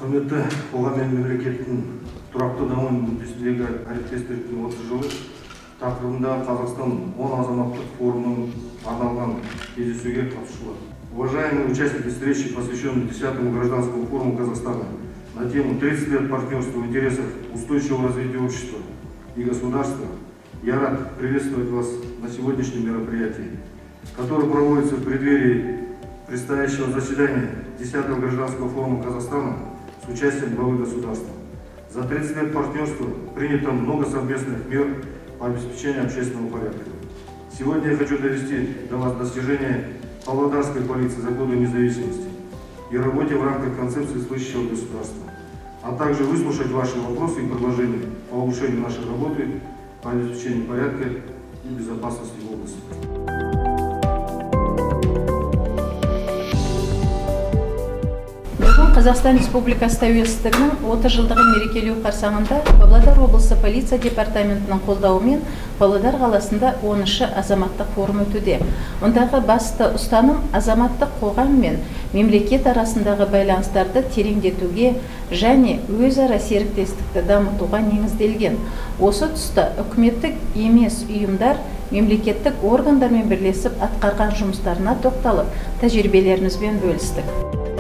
Құрметті қоғам мен мемлекеттің тұрақты даму мүддесіндегі әріптестіктің 30 жылы тақырыбында Қазақстан 10 азаматтық форумының арналған кездесуге қатысушылар. Уважаемые участники встречи, посвященной 10-му гражданскому форуму Казахстана на тему 30 лет партнерства в интересах устойчивого развития общества и государства, я рад приветствовать вас на сегодняшнем мероприятии, которое проводится в преддверии предстоящего заседания 10-го гражданского форума Казахстана с участием главы государства. За 30 лет партнерства принято много совместных мер по обеспечению общественного порядка. Сегодня я хочу довести до вас достижения Павлодарской полиции за годы независимости и работе в рамках концепции слышащего государства, а также выслушать ваши вопросы и предложения по улучшению нашей работы по обеспечению порядка и безопасности в области. Қазақстан Республикасы тәуелсіздігінің 30 жылдығын мерекелеу қарсаңында Павлодар облысы полиция департаментінің қолдауымен Павлодар қаласында 10-шы азаматтық форум өтуде. Ондағы басты ұстаным азаматтық қоғам мен мемлекет арасындағы байланыстарды тереңдетуге және өзара серіктестікті дамытуға негізделген. Осы тұста үкіметтік емес ұйымдар мемлекеттік органдармен бірлесіп атқарған жұмыстарына тоқталып, тәжірибелерімізбен бөлістік.